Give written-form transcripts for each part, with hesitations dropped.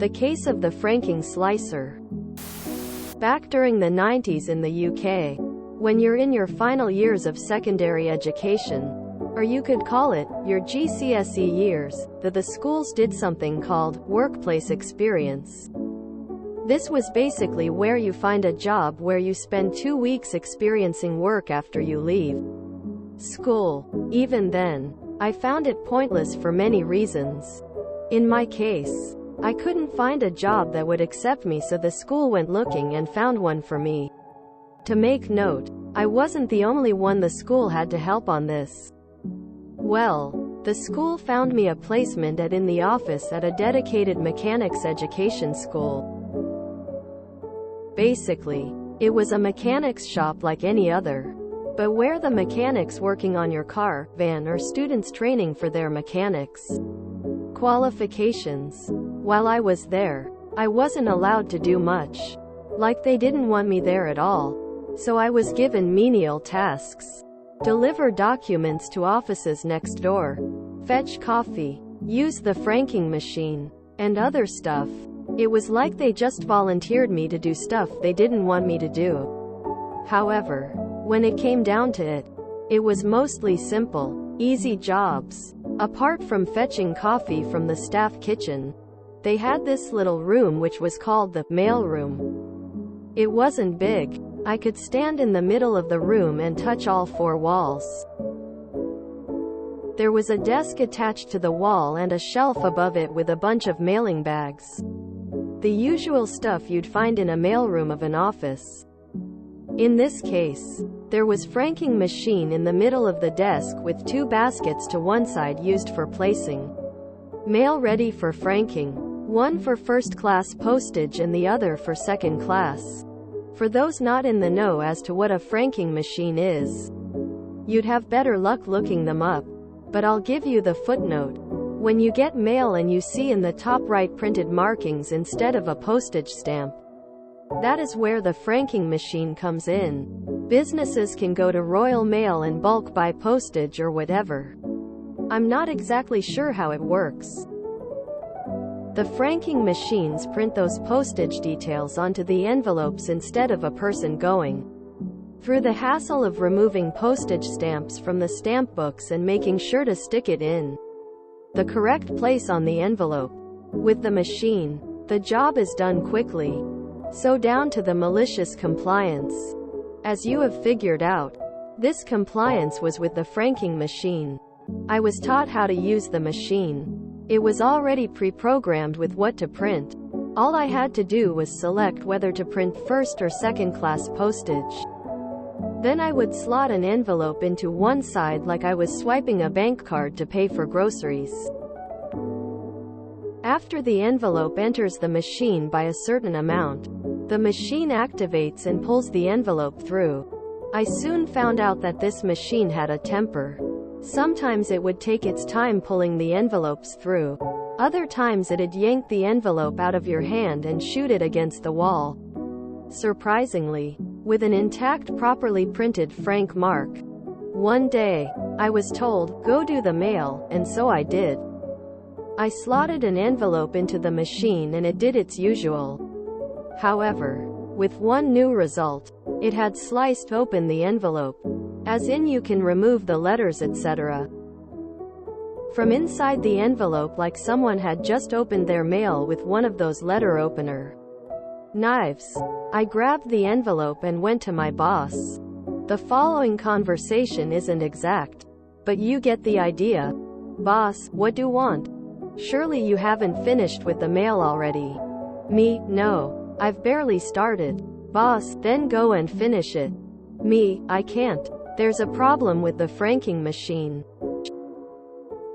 The case of the franking slicer. Back during the 90s in the UK, when you're in your final years of secondary education, or you could call it your GCSE years, the schools did something called workplace experience. This was basically where you find a job where you spend 2 weeks experiencing work after you leave school. Even then, I found it pointless for many reasons. In my case, I couldn't find a job that would accept me, so the school went looking and found one for me. To make note, I wasn't the only one. The school had to help on this. Well, the school found me a placement in the office at a dedicated mechanics education school. Basically, it was a mechanics shop like any other, but where the mechanics working on your car, van, or students training for their mechanics qualifications. While I was there, I wasn't allowed to do much. Like, they didn't want me there at all. So I was given menial tasks. Deliver documents to offices next door, fetch coffee, use the franking machine, and other stuff. It was like they just volunteered me to do stuff they didn't want me to do. However, when it came down to it, it was mostly simple, easy jobs. Apart from fetching coffee from the staff kitchen, they had this little room which was called the mail room. It wasn't big. I could stand in the middle of the room and touch all 4 walls. There was a desk attached to the wall and a shelf above it with a bunch of mailing bags. The usual stuff you'd find in a mailroom of an office. In this case, there was franking machine in the middle of the desk with 2 baskets to one side used for placing mail ready for franking. One for first class postage and the other for second class. For those not in the know as to what a franking machine is, you'd have better luck looking them up, but I'll give you the footnote. When you get mail and you see in the top right printed markings instead of a postage stamp, that is where the franking machine comes in. Businesses can go to Royal Mail and bulk buy postage or whatever. I'm not exactly sure how it works. The franking machines print those postage details onto the envelopes instead of a person going through the hassle of removing postage stamps from the stamp books and making sure to stick it in the correct place on the envelope. With the machine, the job is done quickly. So down to the malicious compliance. As you have figured out, this compliance was with the franking machine. I was taught how to use the machine. It was already pre-programmed with what to print. All I had to do was select whether to print first or second class postage. Then I would slot an envelope into one side like I was swiping a bank card to pay for groceries. After the envelope enters the machine by a certain amount, the machine activates and pulls the envelope through. I soon found out that this machine had a temper. Sometimes it would take its time pulling the envelopes through. Other times it'd yank the envelope out of your hand and shoot it against the wall. Surprisingly, with an intact, properly printed frank mark. One day, I was told, "Go do the mail," and so I did. I slotted an envelope into the machine and it did its usual. However, with one new result. It had sliced open the envelope. As in, you can remove the letters, etc. from inside the envelope, like someone had just opened their mail with one of those letter opener knives. I grabbed the envelope and went to my boss. The following conversation isn't exact, but you get the idea. "Boss, what do you want? Surely you haven't finished with the mail already?" Me, "No, I've barely started." Boss, "Then go and finish it." Me, "I can't. There's a problem with the franking machine."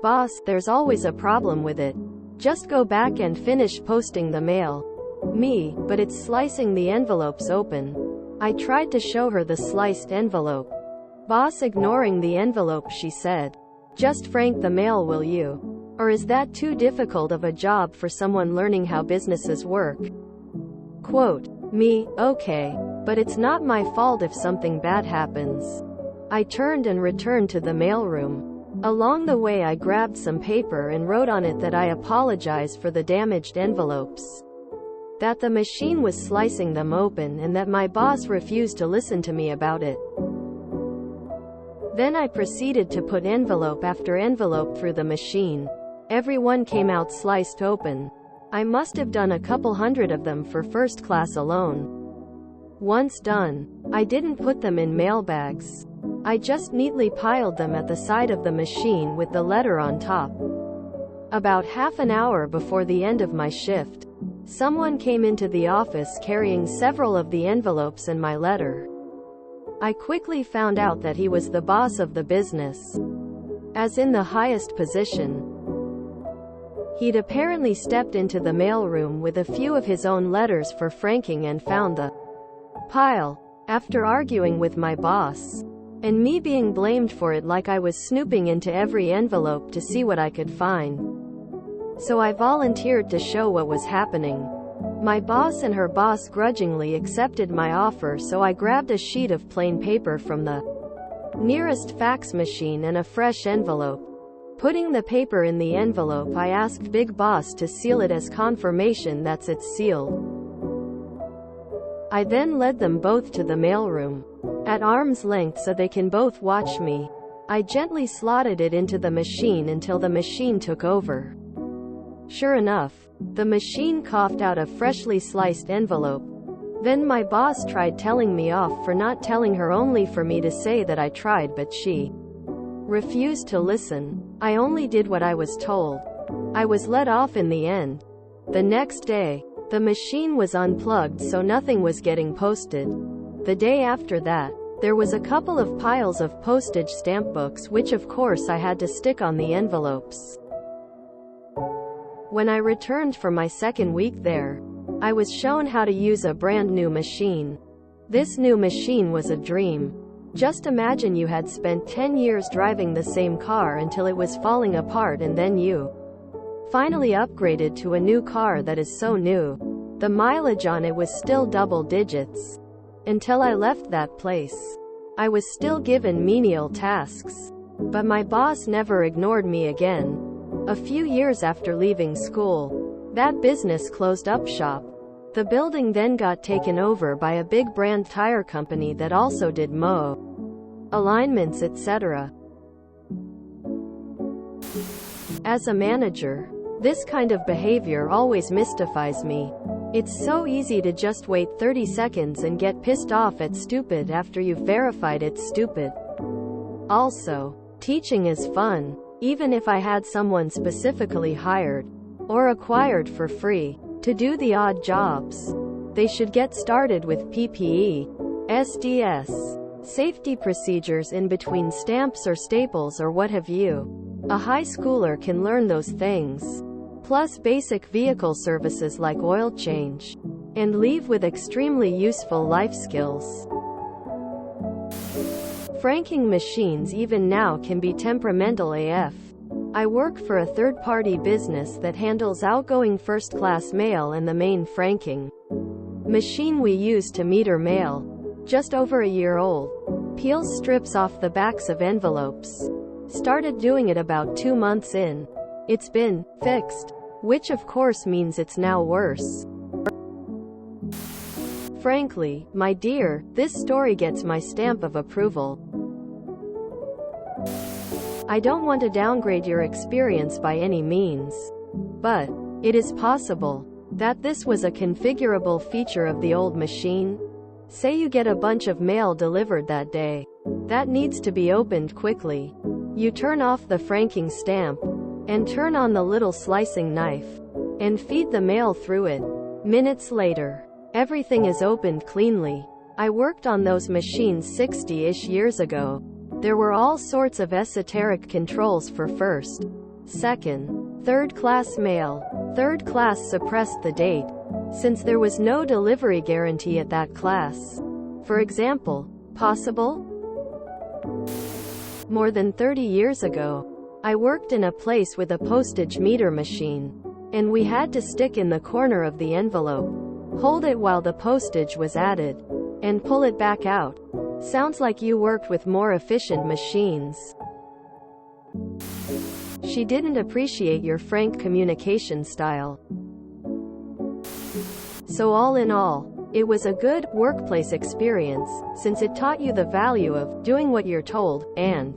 Boss, "There's always a problem with it. Just go back and finish posting the mail." Me, "But it's slicing the envelopes open." I tried to show her the sliced envelope. Boss, ignoring the envelope, she said, "Just frank the mail, will you? Or is that too difficult of a job for someone learning how businesses work?" Quote, me, "Okay, but it's not my fault if something bad happens." I turned and returned to the mailroom. Along the way I grabbed some paper and wrote on it that I apologize for the damaged envelopes, that the machine was slicing them open, and that my boss refused to listen to me about it. Then I proceeded to put envelope after envelope through the machine. Every one came out sliced open. I must have done a couple hundred of them for first class alone. Once done, I didn't put them in mail bags. I just neatly piled them at the side of the machine with the letter on top. About half an hour before the end of my shift, someone came into the office carrying several of the envelopes and my letter. I quickly found out that he was the boss of the business, as in the highest position. He'd apparently stepped into the mailroom with a few of his own letters for franking and found the pile. After arguing with my boss, and me being blamed for it like I was snooping into every envelope to see what I could find, so I volunteered to show what was happening. My boss and her boss grudgingly accepted my offer, so I grabbed a sheet of plain paper from the nearest fax machine and a fresh envelope. Putting the paper in the envelope, I asked Big Boss to seal it as confirmation that it's sealed. I then led them both to the mailroom, at arm's length so they can both watch me. I gently slotted it into the machine until the machine took over. Sure enough, the machine coughed out a freshly sliced envelope. Then my boss tried telling me off for not telling her, only for me to say that I tried, but she refused to listen. I only did what I was told. I was let off in the end. The next day, the machine was unplugged, so nothing was getting posted. The day after that, there was a couple of piles of postage stamp books, which of course I had to stick on the envelopes. When I returned for my second week there, I was shown how to use a brand new machine. This new machine was a dream. Just imagine you had spent 10 years driving the same car until it was falling apart, and then you finally upgraded to a new car that is so new. The mileage on it was still double digits. Until I left that place, I was still given menial tasks. But my boss never ignored me again. A few years after leaving school, that business closed up shop. The building then got taken over by a big brand tire company that also did alignments, etc. As a manager, this kind of behavior always mystifies me. It's so easy to just wait 30 seconds and get pissed off at stupid after you've verified it's stupid. Also, teaching is fun. Even if I had someone specifically hired or acquired for free to do the odd jobs, they should get started with PPE, SDS, safety procedures in between stamps or staples or what have you. A high schooler can learn those things, plus basic vehicle services like oil change, and leave with extremely useful life skills. Franking machines even now can be temperamental AF. I work for a third-party business that handles outgoing first-class mail, and the main franking machine we use to meter mail, just over a year old, peels strips off the backs of envelopes. Started doing it about 2 months in. It's been fixed, which of course means it's now worse. Frankly, my dear, this story gets my stamp of approval. I don't want to downgrade your experience by any means, but it is possible that this was a configurable feature of the old machine. Say you get a bunch of mail delivered that day. That needs to be opened quickly. You turn off the franking stamp, and turn on the little slicing knife, and feed the mail through it. Minutes later, everything is opened cleanly. I worked on those machines 60-ish years ago. There were all sorts of esoteric controls for first, second, third-class mail. Third class suppressed the date, since there was no delivery guarantee at that class. For example, possible? More than 30 years ago, I worked in a place with a postage meter machine, and we had to stick in the corner of the envelope, hold it while the postage was added, and pull it back out. Sounds like you worked with more efficient machines. She didn't appreciate your frank communication style. So all in all, it was a good workplace experience, since it taught you the value of doing what you're told, and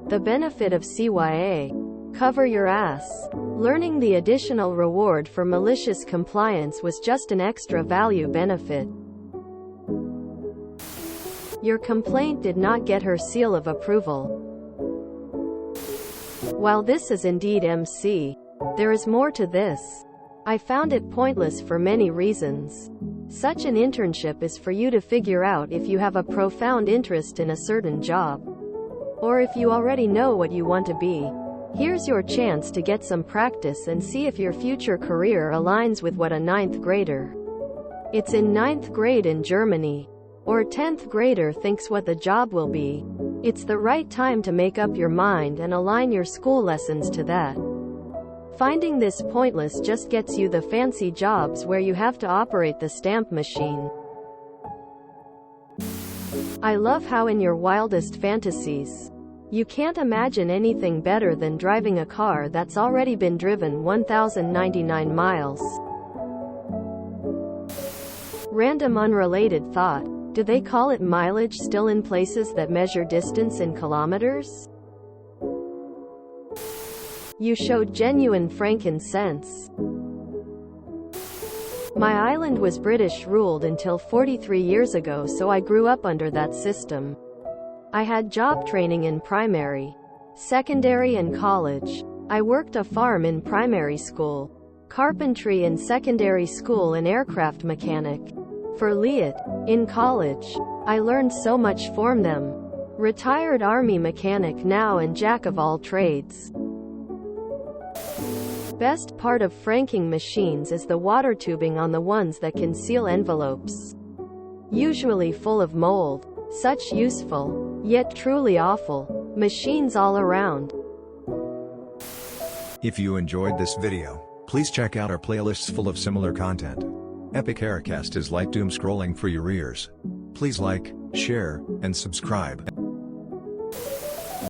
the benefit of CYA. Cover your ass. Learning the additional reward for malicious compliance was just an extra value benefit. Your complaint did not get her seal of approval. While this is indeed MC, there is more to this. I found it pointless for many reasons. Such an internship is for you to figure out if you have a profound interest in a certain job, or if you already know what you want to be. Here's your chance to get some practice and see if your future career aligns with what a 9th grader. It's in 9th grade in Germany, or 10th grader thinks what the job will be. It's the right time to make up your mind and align your school lessons to that. Finding this pointless just gets you the fancy jobs where you have to operate the stamp machine. I love how in your wildest fantasies, you can't imagine anything better than driving a car that's already been driven 1,099 miles. Random unrelated thought. Do they call it mileage still in places that measure distance in kilometers? You showed genuine frankincense. My island was British ruled until 43 years ago, so I grew up under that system. I had job training in primary, secondary and college. I worked a farm in primary school, carpentry in secondary school and aircraft mechanic for Liat in college. I learned so much from them. Retired army mechanic now and jack of all trades. Best part of franking machines is the water tubing on the ones that can seal envelopes, usually full of mold. Such useful, yet truly awful, machines all around. If you enjoyed this video, please check out our playlists full of similar content. Epic Aircast is like doom scrolling for your ears. Please like, share, and subscribe.